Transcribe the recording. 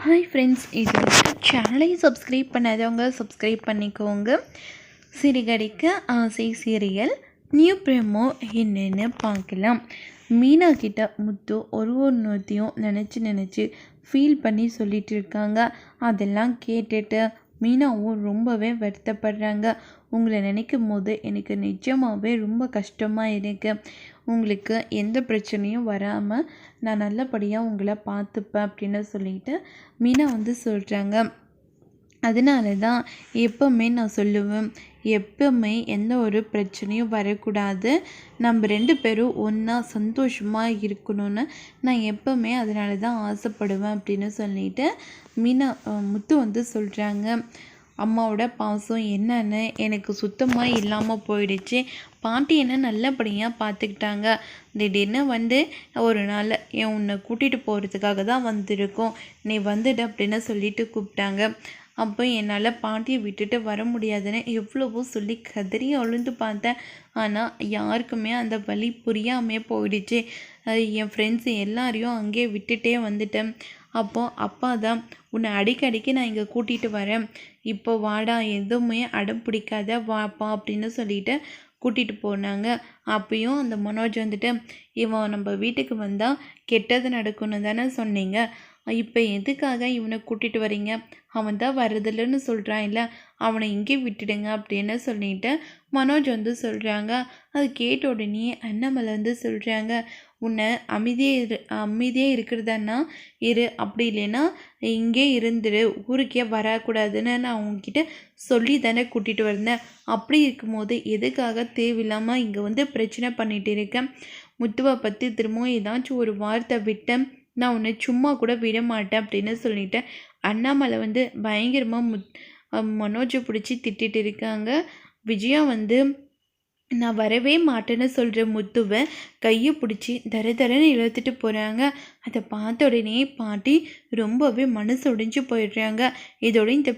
Hi friends, இது சேனலையும் subscribe பண்ணாதவங்க சப்ஸ்கிரைப் பண்ணிக்கோங்க. சிறுகடிக்க ஆசை சீரியல் நியூ ப்ரெமோ என்னென்னு பார்க்கலாம். மீனா கிட்ட முத்து ஒருத்தையும் நினச்சி ஃபீல் பண்ணி சொல்லிட்டு இருக்காங்க. அதெல்லாம் கேட்டுட்டு மீனாவும் ரொம்பவே வருத்தப்படுறாங்க. உங்களை நினைக்கும் போது எனக்கு நிஜமாகவே ரொம்ப கஷ்டமாக இருக்குது. உங்களுக்கு எந்த பிரச்சனையும் வராமல் நான் நல்லபடியாக உங்களை பார்த்துப்பேன் அப்படின்னு சொல்லிட்டு மீனா சொல்கிறாங்க. அதனால தான் எப்போவுமே நான் சொல்லுவேன், எப்போவுமே எந்த ஒரு பிரச்சனையும் வரக்கூடாது, நம்ம 2 பேரும் ஒன்றா சந்தோஷமாக இருக்கணும்னு நான் எப்போவுமே அதனால தான் ஆசைப்படுவேன் அப்படின்னு சொல்லிட்டு மீனா முத்து சொல்கிறாங்க. அம்மாவோட பாசம் என்னன்னு எனக்கு சுத்தமாக இல்லாமல் போயிடுச்சு. பாட்டி என்ன நல்லபடியாக பார்த்துக்கிட்டாங்க. திடீர்னு ஒரு நாள் உன்னை கூட்டிகிட்டு போகிறதுக்காக தான் வந்திருக்கோம், நீ வந்துடு அப்படின்னு சொல்லிட்டு கூப்பிட்டாங்க. அப்போ என்னால் பாட்டியை விட்டுட்டு வர முடியாதுன்னு எவ்வளவோ சொல்லி கதறி அழுந்து பார்த்தேன். ஆனால் யாருக்குமே அந்த வலி புரியாமே போயிடுச்சு. என் ஃப்ரெண்ட்ஸ் எல்லாரையும் அங்கேயே விட்டுட்டே வந்துட்டேன். அப்போது அப்பா தான் உன்னை அடிக்கடிக்கு நான் இங்கே கூட்டிகிட்டு வரேன், இப்போ வாடா, எதுவுமே அடம் பிடிக்காத வாப்பா அப்படின்னு சொல்லிட்டு கூட்டிகிட்டு போனாங்க. அப்பயும் அந்த மனோஜ் இவன் நம்ம வீட்டுக்கு வந்தால் கெட்டது நடக்கும்னு தானே சொன்னீங்க, இப்போ எதுக்காக இவனை கூட்டிகிட்டு வரீங்க, அவன் தான் வர்றதில்லன்னு சொல்கிறான் இல்லை, அவனை இங்கே விட்டுடுங்க அப்படின்னு சொல்லிட்டு மனோஜ் சொல்கிறாங்க. அது கேட்ட உடனே அண்ணாமலை சொல்கிறாங்க, உன்னை அமைதியே இருக்கிறதான்னா இரு, அப்படி இல்லைன்னா இங்கே இருந்துடு, ஊருக்கே வரக்கூடாதுன்னு நான் உங்ககிட்ட சொல்லி தானே கூட்டிகிட்டு வந்தேன். அப்படி இருக்கும்போது எதுக்காக தேவையில்லாமல் இங்கே பிரச்சனை பண்ணிகிட்டு இருக்கேன். முத்துவை பற்றி திரும்பவும் ஏதாச்சும் ஒரு வார்த்தை விட்டேன், நான் உன்னை சும்மா கூட விட மாட்டேன் அப்படின்னு சொல்லிட்டு அண்ணாமலை பயங்கரமாக மனோஜை பிடிச்சி திட்டிட்டு இருக்காங்க. விஜயா நான் வரவே மாட்டேன்னு சொல்கிற முத்துவை கையை பிடிச்சி தரன்னு இழுத்துட்டு போகிறாங்க. அதை பார்த்த உடனே பாட்டி ரொம்பவே மனசு உடைஞ்சு போயிடுறாங்க. இதோட இந்த